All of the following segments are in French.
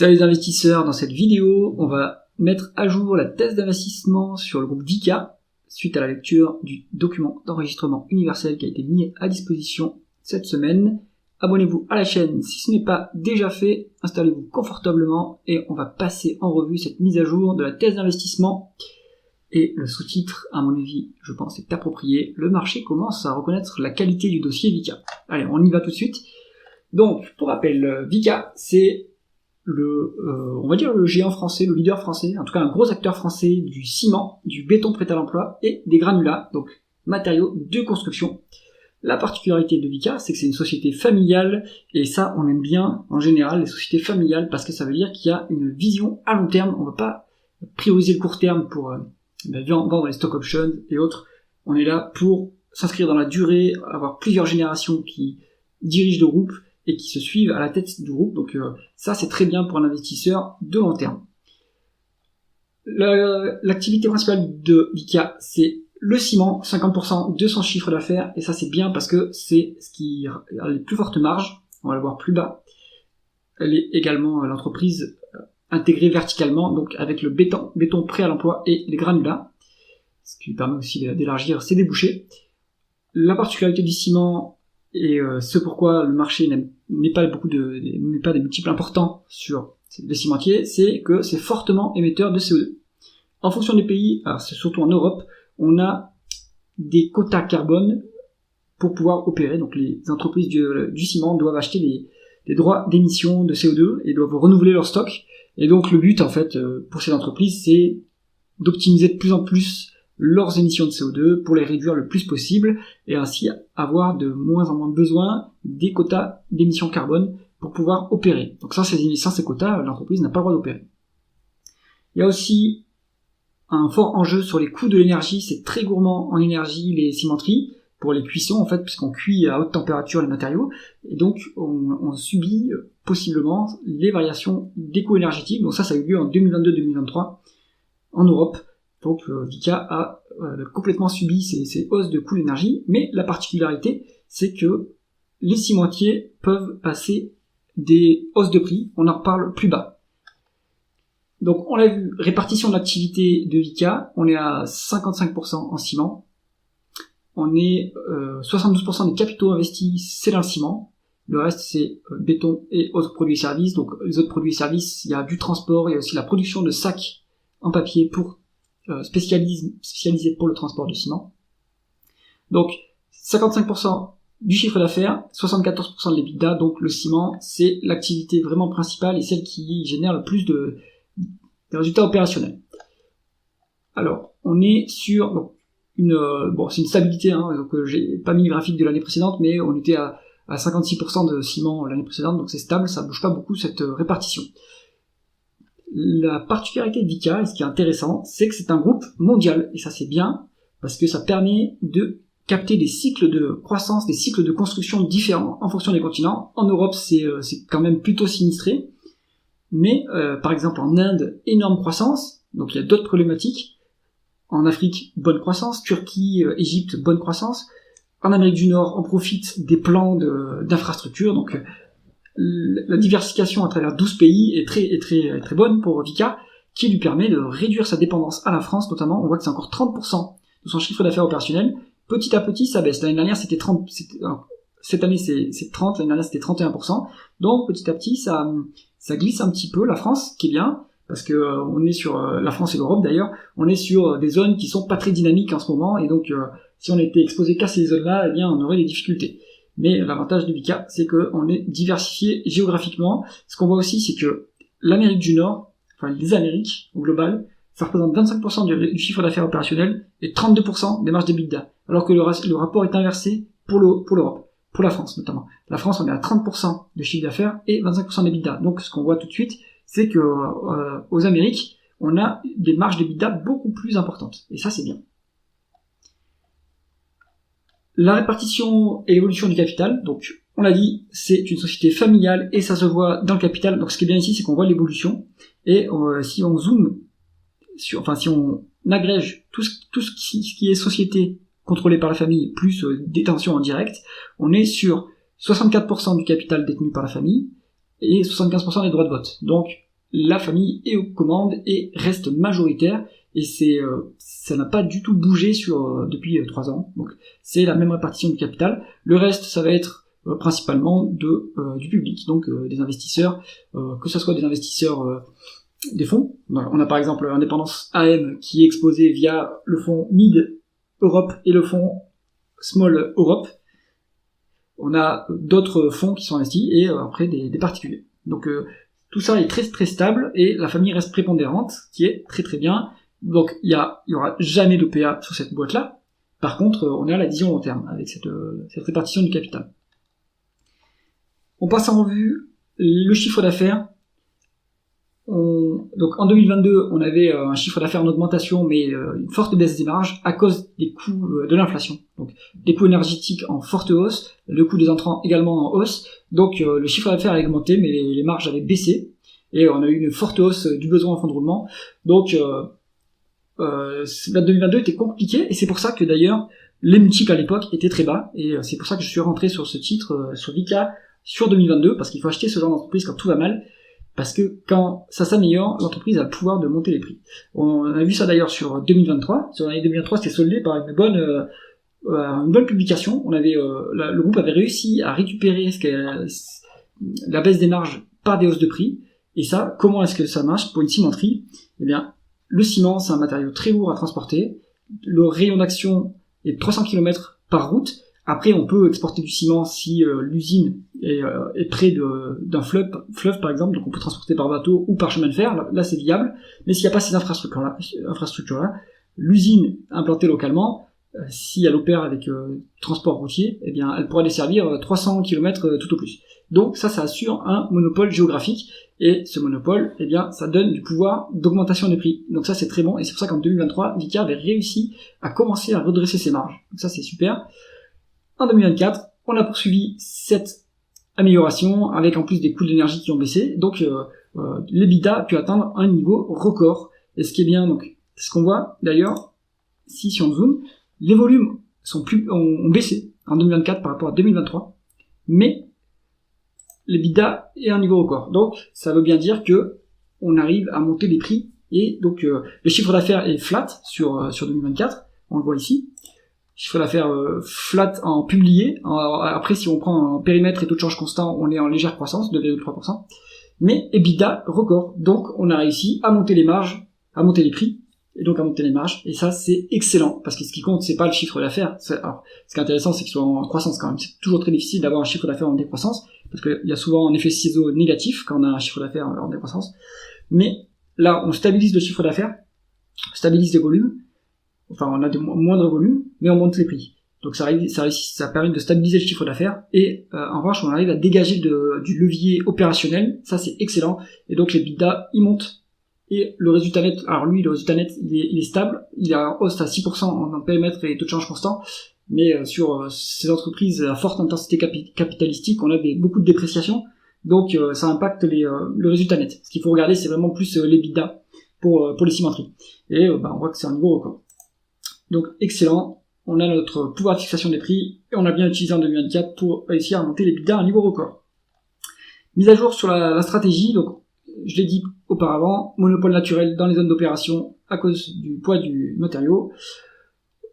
Salut les investisseurs, dans cette vidéo, on va mettre à jour la thèse d'investissement sur le groupe Vicat suite à la lecture du document d'enregistrement universel qui a été mis à disposition cette semaine. Abonnez-vous à la chaîne si ce n'est pas déjà fait, installez-vous confortablement et on va passer en revue cette mise à jour de la thèse d'investissement. Et le sous-titre, à mon avis, je pense, est approprié. Le marché commence à reconnaître la qualité du dossier Vicat. Allez, on y va tout de suite. Donc, pour rappel, Vicat, c'est on va dire le géant français, le leader français, en tout cas un gros acteur français du ciment, du béton prêt à l'emploi et des granulats, donc matériaux de construction. La particularité de Vicat, c'est que c'est une société familiale, et ça, on aime bien, en général, les sociétés familiales, parce que ça veut dire qu'il y a une vision à long terme. On ne va pas prioriser le court terme pour vendre les stock options et autres. On est là pour s'inscrire dans la durée, avoir plusieurs générations qui dirigent le groupe, et qui se suivent à la tête du groupe. Donc ça, c'est très bien pour un investisseur de long terme. L'activité principale de Vicat, c'est le ciment, 50% de son chiffre d'affaires, et ça c'est bien parce que c'est ce qui a les plus fortes marges, on va le voir plus bas. Elle est également l'entreprise intégrée verticalement, donc avec le béton prêt à l'emploi et les granulats, ce qui lui permet aussi d'élargir ses débouchés. La particularité du ciment, et ce pourquoi le marché n'est pas des multiples importants sur les cimentiers, c'est que c'est fortement émetteur de CO2. En fonction des pays, alors c'est surtout en Europe, on a des quotas carbone pour pouvoir opérer. Donc les entreprises du ciment doivent acheter des droits d'émission de CO2 et doivent renouveler leur stock. Et donc le but en fait pour ces entreprises, c'est d'optimiser de plus en plus leurs émissions de CO2 pour les réduire le plus possible et ainsi avoir de moins en moins besoin des quotas d'émissions carbone pour pouvoir opérer. Donc sans ces quotas, l'entreprise n'a pas le droit d'opérer. Il y a aussi un fort enjeu sur les coûts de l'énergie, c'est très gourmand en énergie les cimenteries, pour les cuissons en fait, puisqu'on cuit à haute température les matériaux, et donc on subit possiblement les variations des coûts énergétiques. Donc ça a eu lieu en 2022-2023 en Europe. Donc Vicat a complètement subi ces hausses de coûts d'énergie, mais la particularité, c'est que les cimentiers peuvent passer des hausses de prix, on en reparle plus bas. Donc on l'a vu, répartition de l'activité de Vicat, on est à 55% en ciment, on est 72% des capitaux investis, c'est dans le ciment, le reste c'est béton et autres produits et services. Donc les autres produits et services, il y a du transport, il y a aussi la production de sacs en papier pour spécialisé pour le transport du ciment. Donc 55% du chiffre d'affaires, 74% de l'EBITDA, donc le ciment, c'est l'activité vraiment principale et celle qui génère le plus de résultats opérationnels. Alors, on est sur c'est une stabilité, donc j'ai pas mis le graphique de l'année précédente, mais on était à 56% de ciment l'année précédente, donc c'est stable, ça bouge pas beaucoup cette répartition. La particularité de Vicat, et ce qui est intéressant, c'est que c'est un groupe mondial, et ça c'est bien, parce que ça permet de capter des cycles de croissance, des cycles de construction différents en fonction des continents. En Europe, c'est quand même plutôt sinistré, mais par exemple en Inde, énorme croissance, donc il y a d'autres problématiques. En Afrique, bonne croissance, Turquie, Égypte, bonne croissance. En Amérique du Nord, on profite des plans d'infrastructures, donc la diversification à travers 12 pays est très bonne pour Vicat, qui lui permet de réduire sa dépendance à la France, notamment. On voit que c'est encore 30% de son chiffre d'affaires opérationnel. Petit à petit, ça baisse. L'année dernière, c'était 30, cette année, c'est 30, l'année dernière, c'était 31%. Donc, petit à petit, ça glisse un petit peu. La France, qui est bien, parce que on est sur, la France et l'Europe d'ailleurs, on est sur des zones qui sont pas très dynamiques en ce moment, et donc, si on était exposé qu'à ces zones-là, eh bien, on aurait des difficultés. Mais l'avantage de Vicat, c'est qu'on est diversifié géographiquement. Ce qu'on voit aussi, c'est que l'Amérique du Nord, enfin les Amériques au global, ça représente 25% du chiffre d'affaires opérationnel et 32% des marges d'EBITDA. Alors que le rapport est inversé pour l'Europe, pour la France notamment. La France, on est à 30% de chiffre d'affaires et 25% d'EBITDA. Donc ce qu'on voit tout de suite, c'est que aux Amériques, on a des marges d'EBITDA beaucoup plus importantes. Et ça, c'est bien. La répartition et l'évolution du capital, donc on l'a dit, c'est une société familiale et ça se voit dans le capital. Donc ce qui est bien ici, c'est qu'on voit l'évolution. Et si on zoome, si on agrège tout ce qui est société contrôlée par la famille plus détention en direct, on est sur 64% du capital détenu par la famille et 75% des droits de vote. Donc la famille est aux commandes et reste majoritaire, et ça n'a pas du tout bougé depuis 3 ans. Donc c'est la même répartition du capital. Le reste, ça va être principalement du public, donc des investisseurs, que ce soit des investisseurs des fonds. On a par exemple Indépendance AM qui est exposé via le fonds Mid Europe et le fonds Small Europe. On a d'autres fonds qui sont investis et après des particuliers. Donc tout ça est très très stable et la famille reste prépondérante, qui est très très bien. Donc il y aura jamais d'OPA sur cette boîte-là. Par contre, on est à la vision long terme avec cette répartition du capital. On passe en revue le chiffre d'affaires. Donc en 2022, on avait un chiffre d'affaires en augmentation, mais une forte baisse des marges à cause des coûts de l'inflation. Donc des coûts énergétiques en forte hausse, le coût des entrants également en hausse. Donc le chiffre d'affaires a augmenté, mais les marges avaient baissé. Et on a eu une forte hausse du besoin en fonds de roulement. Donc 2022 était compliqué, et c'est pour ça que d'ailleurs les multiples à l'époque étaient très bas. Et c'est pour ça que je suis rentré sur ce titre, sur Vicat, sur 2022, parce qu'il faut acheter ce genre d'entreprise quand tout va mal. Parce que quand ça s'améliore, l'entreprise a le pouvoir de monter les prix. On a vu ça d'ailleurs sur 2023. Sur l'année 2023, c'était soldé par une bonne publication. Le groupe avait réussi à récupérer la baisse des marges par des hausses de prix. Et ça, comment est-ce que ça marche pour une cimenterie? Eh bien, le ciment, c'est un matériau très lourd à transporter. Le rayon d'action est de 300 km par route. Après, on peut exporter du ciment si l'usine est près d'un fleuve par exemple, donc on peut transporter par bateau ou par chemin de fer, là c'est viable. Mais s'il n'y a pas ces infrastructures-là, l'usine implantée localement, si elle opère avec transport routier, eh bien elle pourra desservir 300 km tout au plus. Donc ça assure un monopole géographique, et ce monopole, eh bien ça donne du pouvoir d'augmentation des prix. Donc ça c'est très bon, et c'est pour ça qu'en 2023, Vicat avait réussi à commencer à redresser ses marges. Donc ça c'est super. En 2024, on a poursuivi cette amélioration avec en plus des coûts de l'énergie qui ont baissé. Donc l'EBITDA a pu atteindre un niveau record. Et ce qui est bien, donc, ce qu'on voit d'ailleurs, si on zoome, les volumes ont baissé en 2024 par rapport à 2023, mais l'EBITDA est à un niveau record. Donc ça veut bien dire que on arrive à monter les prix, et donc le chiffre d'affaires est flat sur 2024, on le voit ici. Chiffre d'affaires flat en publié. Après, si on prend un périmètre et taux de change constant, on est en légère croissance, 2,3%. Mais EBITDA record. Donc, on a réussi à monter les marges, à monter les prix, et donc à monter les marges. Et ça, c'est excellent, parce que ce qui compte, c'est pas le chiffre d'affaires. Alors, ce qui est intéressant, c'est qu'il soit en croissance quand même. C'est toujours très difficile d'avoir un chiffre d'affaires en décroissance, parce qu'il y a souvent un effet ciseau négatif quand on a un chiffre d'affaires en décroissance. Mais là, on stabilise le chiffre d'affaires, on stabilise les volumes. Enfin, on a de moindres volumes, mais on monte les prix. Donc ça permet de stabiliser le chiffre d'affaires, et en revanche, on arrive à dégager du levier opérationnel. Ça, c'est excellent. Et donc l'EBITDA, il monte. Et le résultat net, alors lui, le résultat net, il est stable. Il est en hausse à 6% en périmètre et taux de change constant. Mais sur ces entreprises à forte intensité capitalistique, on a beaucoup de dépréciation. Donc ça impacte le résultat net. Ce qu'il faut regarder, c'est vraiment plus l'EBITDA pour les cimenteries. Et on voit que c'est un niveau record. Donc excellent, on a notre pouvoir de fixation des prix, et on a bien utilisé en 2024 pour réussir à monter les EBITDA à un niveau record. Mise à jour sur la stratégie, donc je l'ai dit auparavant, monopole naturel dans les zones d'opération à cause du poids du matériau.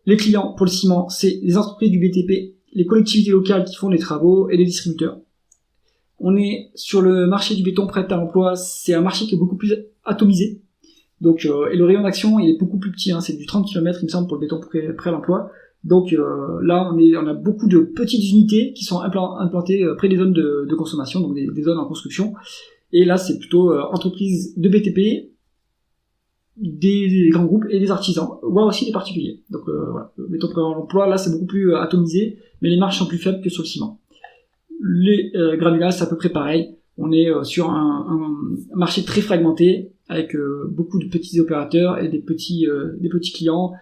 Les clients pour le ciment, c'est les entreprises du BTP, les collectivités locales qui font les travaux et les distributeurs. On est sur le marché du béton prêt à l'emploi, c'est un marché qui est beaucoup plus atomisé. Donc et le rayon d'action il est beaucoup plus petit, c'est du 30 km il me semble pour le béton prêt à l'emploi. Donc là on a beaucoup de petites unités qui sont implantées près des zones de consommation, donc des zones en construction. Et là c'est plutôt entreprises de BTP, des grands groupes et des artisans, voire aussi des particuliers. Donc voilà, le béton prêt à l'emploi là c'est beaucoup plus atomisé, mais les marges sont plus faibles que sur le ciment. Les granulats c'est à peu près pareil. On est sur un marché très fragmenté, avec beaucoup de petits opérateurs et des petits clients,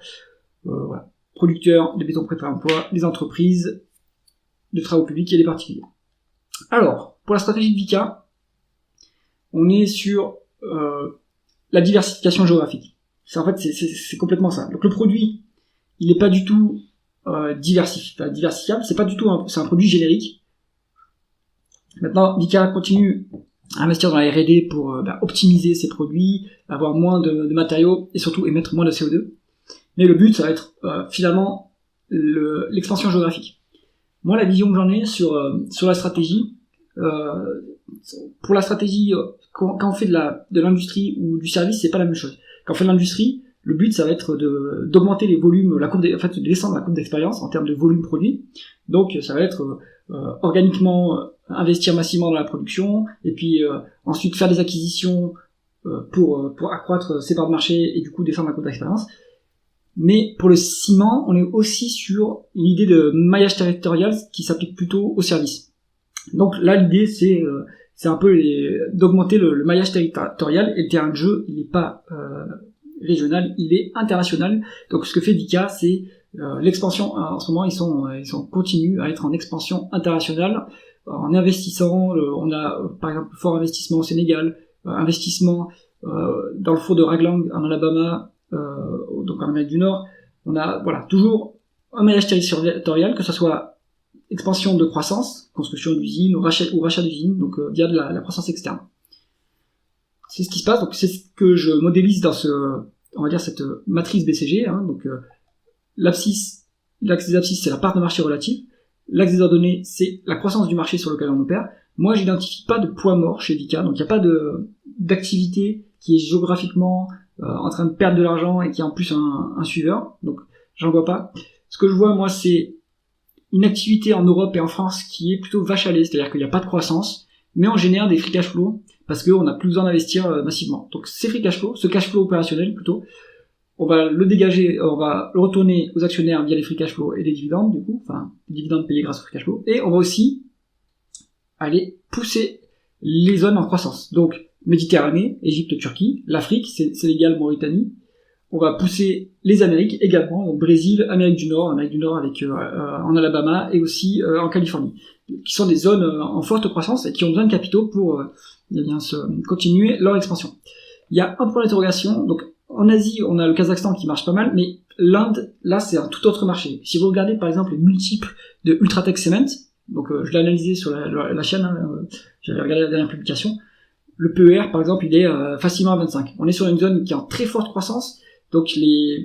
voilà, producteurs de béton prêt à l'emploi, les entreprises de travaux publics et les particuliers. Alors, pour la stratégie de Vicat, on est sur la diversification géographique. C'est complètement ça. Donc le produit, il n'est pas du tout diversifiable, c'est un produit générique. Maintenant, Vicat continue investir dans la R&D pour optimiser ses produits, avoir moins de matériaux et surtout émettre moins de CO2. Mais le but, ça va être finalement l'expansion géographique. Moi, la vision que j'en ai sur la stratégie, pour la stratégie, quand on fait de l'industrie ou du service, c'est pas la même chose. Quand on fait de l'industrie, le but, ça va être d'augmenter les volumes, de descendre la courbe d'expérience en termes de volume produit. Donc, ça va être organiquement investir massivement dans la production, et puis ensuite faire des acquisitions pour accroître ses parts de marché et du coup descendre la courbe d'expérience. Mais pour le ciment, on est aussi sur une idée de maillage territorial qui s'applique plutôt au service. Donc là, l'idée, c'est un peu d'augmenter le maillage territorial, et le terrain de jeu, il n'est pas régional, il est international. Donc ce que fait Vicat, c'est l'expansion. En ce moment, ils sont continus à être en expansion internationale, en investissant. On a par exemple fort investissement au Sénégal, investissement dans le four de Raglan en Alabama, donc en Amérique du Nord. On a toujours un maillage territorial, que ce soit expansion de croissance, construction d'usines ou rachat d'usines, donc via de la croissance externe. C'est ce qui se passe, donc c'est ce que je modélise dans cette matrice BCG, hein, donc l'axe des abscisses, c'est la part de marché relative, l'axe des ordonnées, c'est la croissance du marché sur lequel on opère. Moi, j'identifie pas de poids mort chez Vicat, donc il n'y a pas d'activité qui est géographiquement en train de perdre de l'argent et qui est en plus un suiveur, donc j'en vois pas. Ce que je vois, moi, c'est une activité en Europe et en France qui est plutôt vache à lait, c'est-à-dire qu'il n'y a pas de croissance, mais on génère des free cash flow parce qu'on n'a plus besoin d'investir massivement. Donc ces free cash flow, ce cash flow opérationnel plutôt, on va le dégager, on va le retourner aux actionnaires via les free cash flow et les dividendes, du coup, enfin, les dividendes payés grâce aux free cash flow, et on va aussi aller pousser les zones en croissance. Donc, Méditerranée, Égypte, Turquie, l'Afrique, Sénégal, Mauritanie. On va pousser les Amériques également, donc Brésil, Amérique du Nord avec en Alabama et aussi en Californie, qui sont des zones en forte croissance et qui ont besoin de capitaux pour continuer leur expansion. Il y a un point d'interrogation, donc en Asie, on a le Kazakhstan qui marche pas mal, mais l'Inde, là, c'est un tout autre marché. Si vous regardez par exemple les multiples de Ultratech Cement, donc je l'ai analysé sur la chaîne, hein, j'avais regardé la dernière publication, le PER par exemple, il est facilement à 25. On est sur une zone qui est en très forte croissance, donc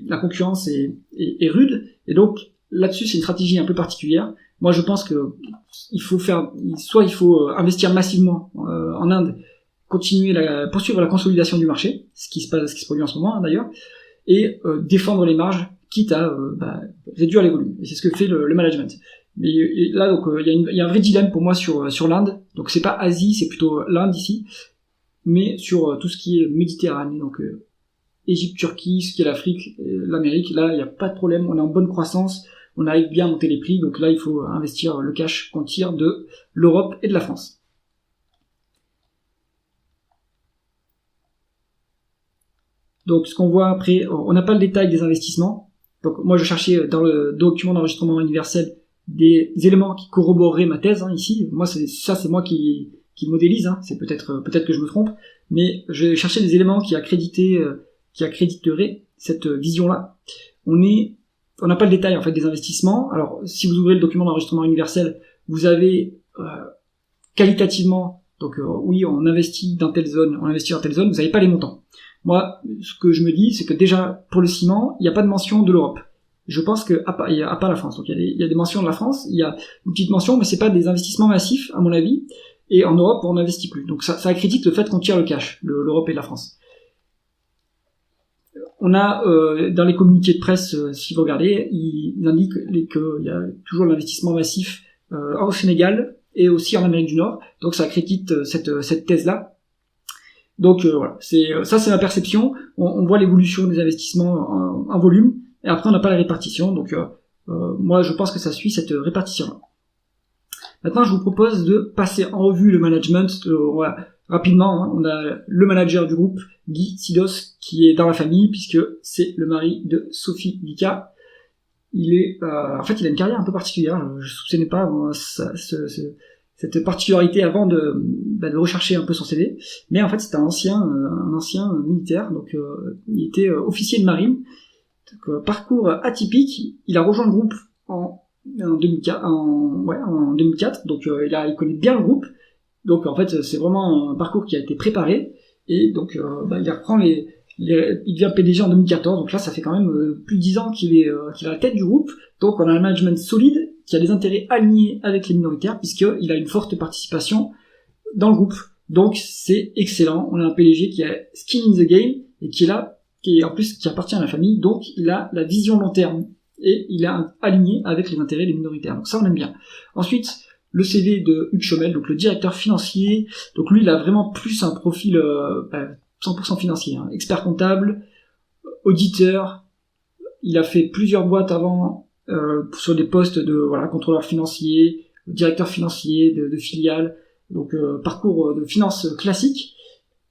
la concurrence est rude, et donc là-dessus c'est une stratégie un peu particulière. Moi je pense que il faut investir massivement en Inde, poursuivre la consolidation du marché, ce qui se produit en ce moment, hein, d'ailleurs, et défendre les marges, quitte à réduire les volumes. Et c'est ce que fait le management. Et là donc il y a un vrai dilemme pour moi sur l'Inde. Donc c'est pas Asie, c'est plutôt l'Inde ici, mais sur tout ce qui est Méditerranée, donc Égypte, Turquie, ce qui est l'Afrique, l'Amérique, là il n'y a pas de problème, on est en bonne croissance, on arrive bien à monter les prix, donc là il faut investir le cash qu'on tire de l'Europe et de la France. Donc ce qu'on voit après, on n'a pas le détail des investissements, donc moi je cherchais dans le document d'enregistrement universel des éléments qui corroboreraient ma thèse, hein, ici, moi c'est moi qui modélise, hein, c'est peut-être que je me trompe, mais je cherchais des éléments qui accréditeraient cette vision-là. On n'a pas le détail en fait des investissements. Alors si vous ouvrez le document d'enregistrement universel, vous avez qualitativement, donc oui on investit dans telle zone, vous n'avez pas les montants. Moi ce que je me dis c'est que déjà pour le ciment il n'y a pas de mention de l'Europe. Je pense que à part la France, donc il y a des mentions de la France, il y a une petite mention, mais c'est pas des investissements massifs à mon avis. Et en Europe on n'investit plus, donc ça accrédite le fait qu'on tire le cash, l'Europe et la France. On a dans les communiqués de presse, si vous regardez, ils indiquent qu'il y a toujours l'investissement massif au Sénégal et aussi en Amérique du Nord, donc ça accrédite cette thèse-là. Donc voilà, c'est ma perception. On voit l'évolution des investissements en volume, et après on n'a pas la répartition, donc moi je pense que ça suit cette répartition-là. Maintenant je vous propose de passer en revue le management, voilà, rapidement, hein. On a le manager du groupe, Guy Sidos, qui est dans la famille, puisque c'est le mari de Sophie Vicat. Il a une carrière un peu particulière, je soupçonnais pas cette particularité avant de rechercher un peu son CV, mais en fait c'est un ancien militaire, donc il était officier de marine, donc, parcours atypique. Il a rejoint le groupe en 2004, donc il connaît bien le groupe, Donc en fait, c'est vraiment un parcours qui a été préparé, et donc il reprend il devient PDG en 2014, donc là ça fait quand même plus de 10 ans qu'il est à la tête du groupe. Donc on a un management solide qui a des intérêts alignés avec les minoritaires, puisqu'il a une forte participation dans le groupe. Donc c'est excellent, on a un PDG qui a skin in the game, et qui appartient à la famille, donc il a la vision long terme, et il est aligné avec les intérêts des minoritaires. Donc ça on aime bien. Ensuite, le CV de Hugues Chomel, donc le directeur financier, donc lui il a vraiment plus un profil 100% financier, hein. Expert comptable, auditeur, il a fait plusieurs boîtes avant sur des postes de contrôleur financier, directeur financier de filiales, donc parcours de finance classique.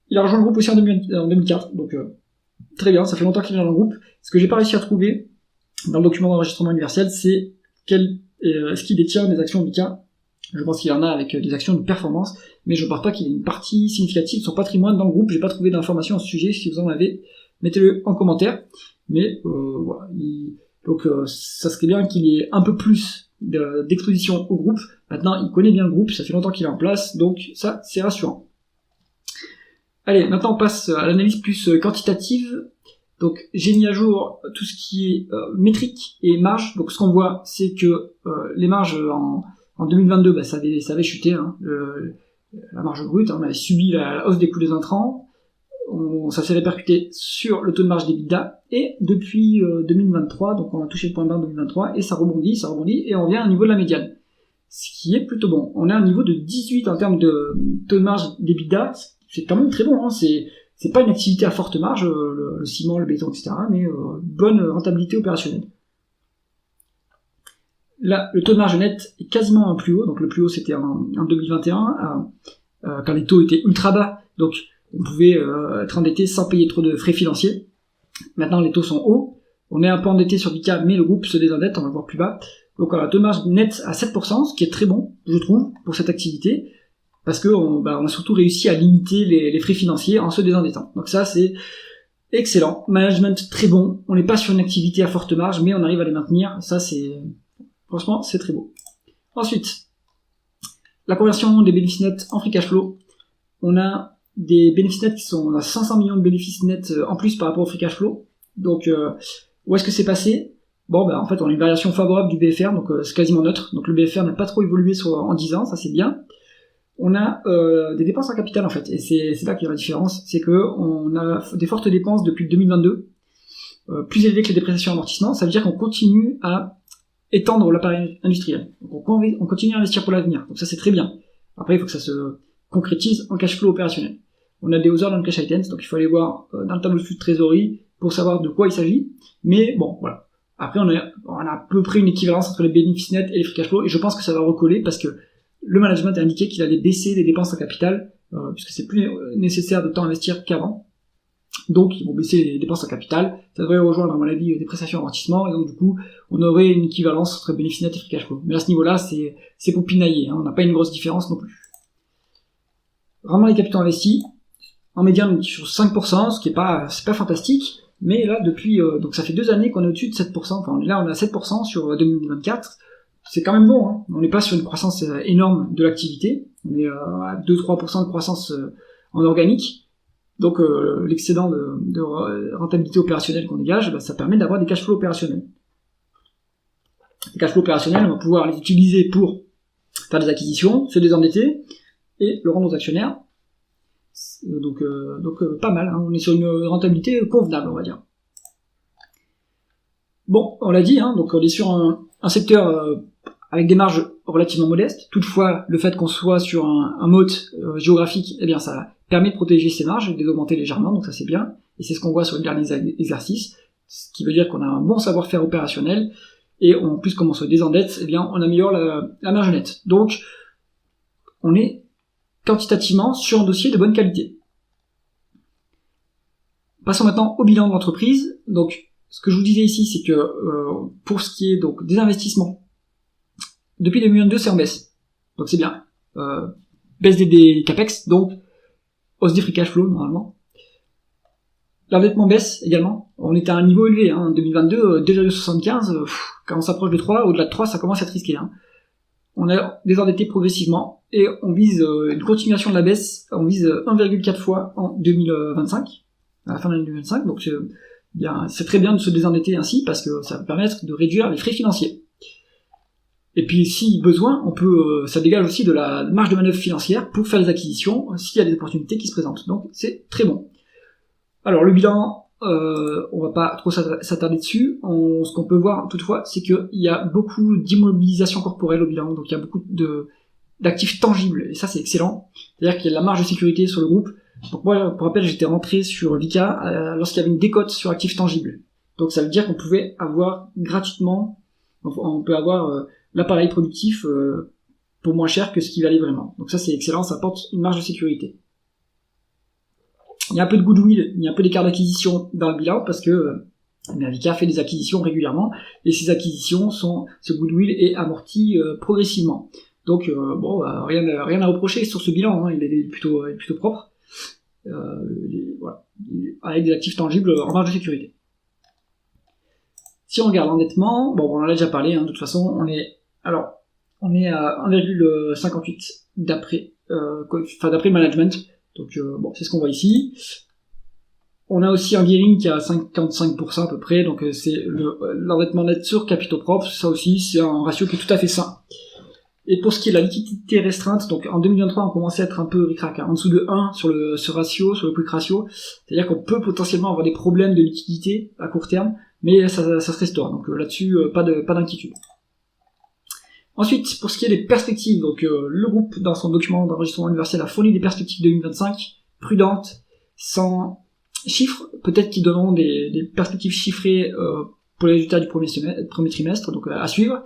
Il a rejoint le groupe aussi en 2004, donc très bien, ça fait longtemps qu'il est dans le groupe. Ce que j'ai pas réussi à trouver dans le document d'enregistrement universel, c'est est-ce qu'il détient des actions Vika. Je pense qu'il y en a avec des actions de performance, mais je ne pense pas qu'il y ait une partie significative de son patrimoine dans le groupe. J'ai pas trouvé d'informations à ce sujet. Si vous en avez, mettez-le en commentaire. Mais voilà, donc ça serait bien qu'il y ait un peu plus d'exposition au groupe. Maintenant, il connaît bien le groupe, ça fait longtemps qu'il est en place, donc ça, c'est rassurant. Allez, maintenant on passe à l'analyse plus quantitative. Donc j'ai mis à jour tout ce qui est métrique et marge. Donc ce qu'on voit, c'est que les marges en 2022, ça avait chuté, hein, la marge brute, hein, on avait subi la hausse des coûts des intrants, ça s'est répercuté sur le taux de marge d'EBITDA, et depuis 2023, donc on a touché le point bas en 2023, et ça rebondit, et on revient à un niveau de la médiane. Ce qui est plutôt bon. On a un niveau de 18 en termes de taux de marge d'EBITDA, c'est quand même très bon, hein, c'est pas une activité à forte marge, le ciment, le béton, etc., mais bonne rentabilité opérationnelle. Là, le taux de marge net est quasiment plus haut, donc le plus haut c'était en 2021, quand les taux étaient ultra bas, donc on pouvait être endetté sans payer trop de frais financiers. Maintenant les taux sont hauts, on est un peu endetté sur Vika, mais le groupe se désendette, on va le voir plus bas. Donc voilà, taux de marge net à 7%, ce qui est très bon, je trouve, pour cette activité, parce que on a surtout réussi à limiter les frais financiers en se désendettant. Donc ça c'est excellent, management très bon, on n'est pas sur une activité à forte marge, mais on arrive à les maintenir, ça franchement, c'est très beau. Ensuite, la conversion des bénéfices nets en free cash flow. On a des bénéfices nets on a 500 millions de bénéfices nets en plus par rapport au free cash flow. Donc, où est-ce que c'est passé? Bon, en fait, on a une variation favorable du BFR, donc c'est quasiment neutre. Donc le BFR n'a pas trop évolué en 10 ans, ça c'est bien. On a des dépenses en capital en fait, et c'est là qu'il y a la différence, c'est que on a des fortes dépenses depuis 2022, plus élevées que les dépréciations et amortissements. Ça veut dire qu'on continue à étendre l'appareil industriel. Donc on continue à investir pour l'avenir. Donc ça c'est très bien. Après il faut que ça se concrétise en cash flow opérationnel. On a des other non cash items, donc il faut aller voir dans le tableau de flux de trésorerie pour savoir de quoi il s'agit. Mais bon, voilà. Après on a à peu près une équivalence entre les bénéfices nets et les free cash flow, et je pense que ça va recoller parce que le management a indiqué qu'il allait baisser les dépenses en capital, puisque c'est plus nécessaire de tant investir qu'avant. Donc ils vont baisser les dépenses en capital, ça devrait rejoindre à mon avis des prestations d'amortissement, et donc du coup on aurait une équivalence entre bénéfices nets et free cash flow. Mais à ce niveau-là, c'est pour pinailler, hein, on n'a pas une grosse différence non plus. Vraiment les capitaux investis, en médiane sur 5%, ce qui c'est pas fantastique, mais là depuis, donc ça fait 2 années qu'on est au-dessus de 7%, enfin là on est à 7% sur 2024, c'est quand même bon, hein. On n'est pas sur une croissance énorme de l'activité, on est à 2-3% de croissance en organique. Donc l'excédent de rentabilité opérationnelle qu'on dégage, ça permet d'avoir des cash flows opérationnels. Les cash flows opérationnels, on va pouvoir les utiliser pour faire des acquisitions, se désendetter et le rendre aux actionnaires. Donc pas mal, hein. On est sur une rentabilité convenable, on va dire. Bon, on l'a dit, hein, donc on est sur un secteur avec des marges relativement modestes. Toutefois, le fait qu'on soit sur un moat géographique, eh bien ça permet de protéger ses marges et de les augmenter légèrement, donc ça c'est bien, et c'est ce qu'on voit sur les derniers exercices, ce qui veut dire qu'on a un bon savoir-faire opérationnel, et en plus comme on se désendette, eh bien on améliore la marge nette. Donc on est quantitativement sur un dossier de bonne qualité. Passons maintenant au bilan de l'entreprise. Donc ce que je vous disais ici, c'est que pour ce qui est donc des investissements, depuis 2022 c'est en baisse, donc c'est bien. Baisse des capex, donc hausse des free cash flow normalement. L'endettement baisse également. On était à un niveau élevé, hein, en 2022, 2,75, quand on s'approche de 3, au-delà de 3 ça commence à être risqué. Hein. on a désendetté progressivement et on vise une continuation de la baisse, on vise 1,4 fois en 2025, à la fin de l'année 2025, donc c'est très bien de se désendetter ainsi parce que ça va permettre de réduire les frais financiers. Et puis si besoin, ça dégage aussi de la marge de manœuvre financière pour faire des acquisitions s'il y a des opportunités qui se présentent. Donc c'est très bon. Alors le bilan, on va pas trop s'attarder dessus. Ce qu'on peut voir toutefois, c'est qu'il y a beaucoup d'immobilisation corporelle au bilan, donc il y a beaucoup d'actifs tangibles, et ça c'est excellent. C'est-à-dire qu'il y a de la marge de sécurité sur le groupe. Donc moi, pour rappel, j'étais rentré sur Vicat lorsqu'il y avait une décote sur actifs tangibles. Donc ça veut dire qu'on pouvait avoir gratuitement, on peut avoir l'appareil productif pour moins cher que ce qu'il valait vraiment. Donc ça c'est excellent, ça apporte une marge de sécurité. Il y a un peu de goodwill, il y a un peu d'écart d'acquisition dans le bilan parce que Vicat fait des acquisitions régulièrement et ces acquisitions ce goodwill est amorti progressivement. Donc rien à reprocher sur ce bilan, hein, il est plutôt propre, voilà, avec des actifs tangibles en marge de sécurité. Si on regarde l'endettement, on en a déjà parlé, hein, de toute façon, on est à 1,58 d'après management. Donc c'est ce qu'on voit ici. On a aussi un gearing qui est à 55% à peu près, donc c'est l'endettement net sur capitaux propres, ça aussi c'est un ratio qui est tout à fait sain. Et pour ce qui est de la liquidité restreinte, donc en 2023 on commençait à être un peu ric-rac, hein, en dessous de 1 sur ce ratio, sur le quick ratio, c'est-à-dire qu'on peut potentiellement avoir des problèmes de liquidité à court terme, mais ça se restaure, donc là-dessus pas d'inquiétude. Ensuite, pour ce qui est des perspectives, donc le groupe dans son document d'enregistrement universel a fourni des perspectives 2025 prudentes, sans chiffres, peut-être qu'ils donneront des perspectives chiffrées pour les résultats du premier trimestre, donc à suivre.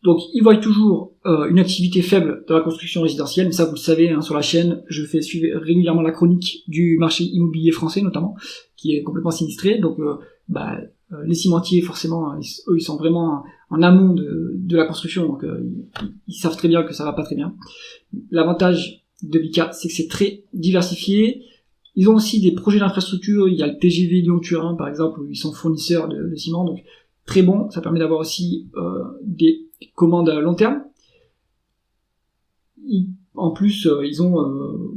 Donc ils voient toujours une activité faible dans la construction résidentielle, mais ça vous le savez, hein, sur la chaîne, je fais suivre régulièrement la chronique du marché immobilier français notamment, qui est complètement sinistré, donc les cimentiers forcément, eux ils sont vraiment en amont de la construction, donc ils savent très bien que ça va pas très bien. L'avantage de Vicat, c'est que c'est très diversifié. Ils ont aussi des projets d'infrastructure, il y a le TGV Lyon-Turin par exemple, où ils sont fournisseurs de ciment, donc très bon, ça permet d'avoir aussi des commandes à long terme. En plus, ils ont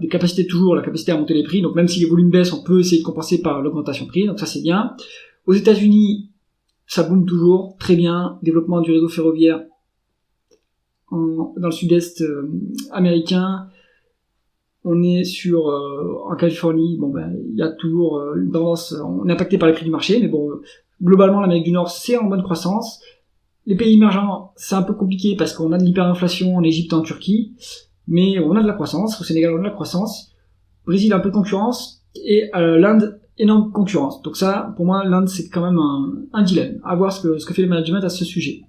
des capacités, toujours la capacité à monter les prix, donc même si les volumes baissent, on peut essayer de compenser par l'augmentation de prix, donc ça c'est bien. Aux États-Unis, ça boom toujours, très bien, développement du réseau ferroviaire dans le sud-est américain. On est en Californie, il y a toujours une tendance, on est impacté par les prix du marché, mais globalement l'Amérique du Nord c'est en bonne croissance. Les pays émergents, c'est un peu compliqué parce qu'on a de l'hyperinflation en Égypte et en Turquie, mais on a de la croissance. Au Sénégal, on a de la croissance. Brésil, un peu de concurrence. Et l'Inde, énorme concurrence. Donc ça, pour moi, l'Inde, c'est quand même un dilemme. À voir ce que fait le management à ce sujet.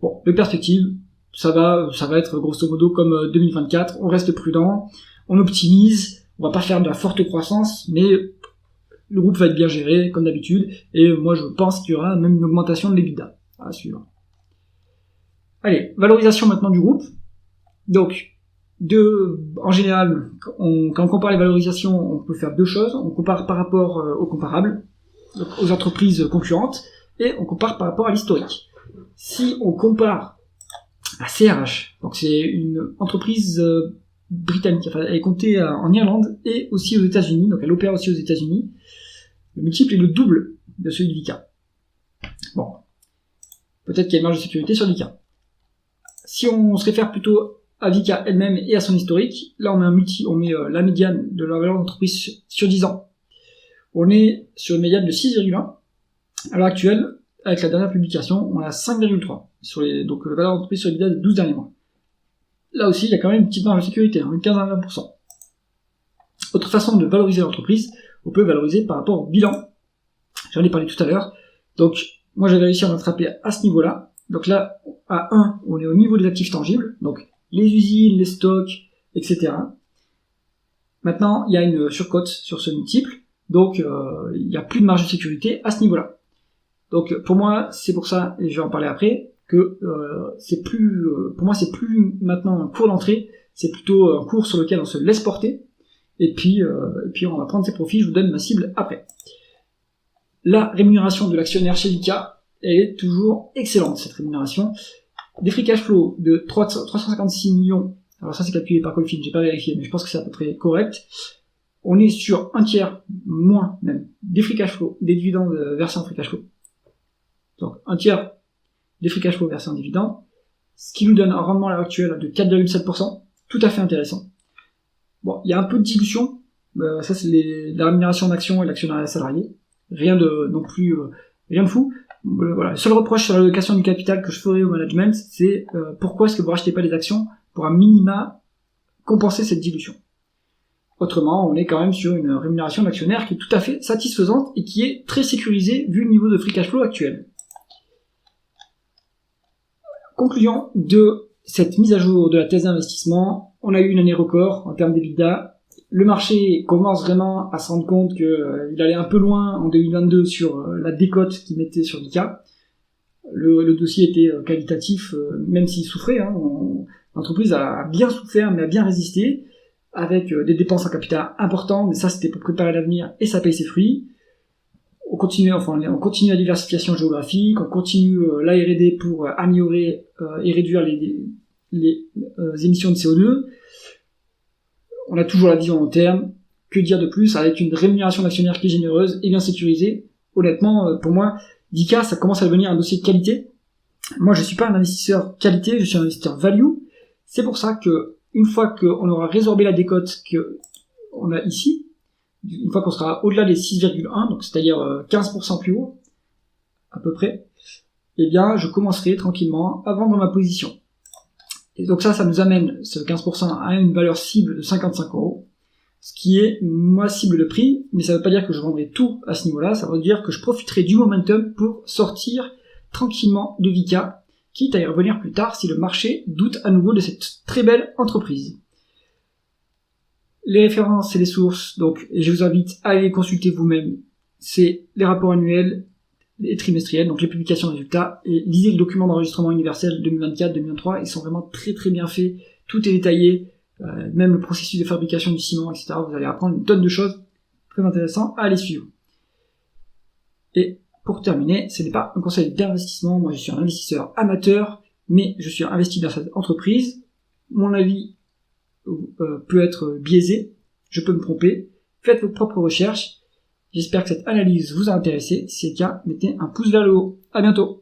Bon, les perspectives, ça va être grosso modo comme 2024. On reste prudent, on optimise, on va pas faire de la forte croissance, mais le groupe va être bien géré, comme d'habitude. Et moi, je pense qu'il y aura même une augmentation de l'EBITDA à suivre. Allez, valorisation maintenant du groupe. Donc, en général, quand on compare les valorisations, on peut faire deux choses. On compare par rapport aux comparables, donc aux entreprises concurrentes, et on compare par rapport à l'historique. Si on compare à CRH, donc c'est une entreprise britannique, enfin, elle est comptée en Irlande et aussi aux États-Unis, donc elle opère aussi aux États-Unis. Le multiple est le double de celui de Vicat. Bon, peut-être qu'il y a une marge de sécurité sur Vicat. Si on se réfère plutôt à Vicat elle-même et à son historique, là on met la médiane de la valeur d'entreprise sur 10 ans. On est sur une médiane de 6,1. À l'heure actuelle, avec la dernière publication, on a 5,3 donc la valeur d'entreprise sur les 12 derniers mois. Là aussi, il y a quand même une petite marge de sécurité, 15 à 20%. Autre façon de valoriser l'entreprise, on peut valoriser par rapport au bilan. J'en ai parlé tout à l'heure. Donc, moi j'avais réussi à m'attraper à ce niveau-là. Donc là, à 1, on est au niveau des actifs tangibles, donc les usines, les stocks, etc. Maintenant, il y a une surcote sur ce multiple, donc il n'y a plus de marge de sécurité à ce niveau-là. Donc pour moi, c'est pour ça, et je vais en parler après, que pour moi c'est plus maintenant un cours d'entrée, c'est plutôt un cours sur lequel on se laisse porter, et puis on va prendre ses profits, je vous donne ma cible après. La rémunération de l'actionnaire chez Vicat elle est toujours excellente, cette rémunération. Des free cash flow de 356 millions, alors ça c'est calculé par Colfin, j'ai pas vérifié, mais je pense que c'est à peu près correct. On est sur un tiers, moins même, des free cash flow, des dividendes versés en free cash flow. Donc un tiers des free cash flow versés en dividendes, ce qui nous donne un rendement à l'heure actuelle de 4,7%, tout à fait intéressant. Bon, il y a un peu de dilution, ça c'est la rémunération d'action et l'actionnariat salarié, rien de non plus rien de fou. Voilà. Le seul reproche sur l'allocation du capital que je ferai au management, c'est pourquoi est-ce que vous rachetez pas des actions pour un minima compenser cette dilution. Autrement, on est quand même sur une rémunération d'actionnaire qui est tout à fait satisfaisante et qui est très sécurisée vu le niveau de free cash flow actuel. Conclusion de cette mise à jour de la thèse d'investissement, on a eu une année record en termes d'EBITDA. Le marché commence vraiment à se rendre compte qu'il allait un peu loin en 2022 sur la décote qu'il mettait sur Vicat. Le dossier était qualitatif, même s'il souffrait. L'entreprise a bien souffert, mais a bien résisté, avec des dépenses en capital importantes, mais ça c'était pour préparer l'avenir, et ça paye ses fruits. On continue la diversification géographique, on continue la R&D pour améliorer et réduire les émissions de CO2. On a toujours la vision long terme. Que dire de plus avec une rémunération d'actionnaire qui est généreuse et bien sécurisée. Honnêtement, pour moi, Vicat, ça commence à devenir un dossier de qualité. Moi, je suis pas un investisseur qualité, je suis un investisseur value. C'est pour ça que une fois qu'on aura résorbé la décote qu'on a ici, une fois qu'on sera au-delà des 6,1, donc c'est-à-dire 15% plus haut, à peu près, eh bien, je commencerai tranquillement à vendre ma position. Et donc ça nous amène, ce 15%, à une valeur cible de 55 €, ce qui est ma cible de prix, mais ça veut pas dire que je vendrai tout à ce niveau-là, ça veut dire que je profiterai du momentum pour sortir tranquillement de Vicat, quitte à y revenir plus tard si le marché doute à nouveau de cette très belle entreprise. Les références et les sources, donc je vous invite à aller les consulter vous-même, c'est les rapports annuels et trimestriels, donc les publications de résultats, et lisez le document d'enregistrement universel 2024-2023, ils sont vraiment très très bien faits, tout est détaillé, même le processus de fabrication du ciment, etc. Vous allez apprendre une tonne de choses très intéressantes à les suivre. Et pour terminer, ce n'est pas un conseil d'investissement, moi je suis un investisseur amateur, mais je suis investi dans cette entreprise, mon avis peut être biaisé, je peux me tromper, faites vos propres recherches, j'espère que cette analyse vous a intéressé, si c'est le cas, mettez un pouce vers le haut, à bientôt.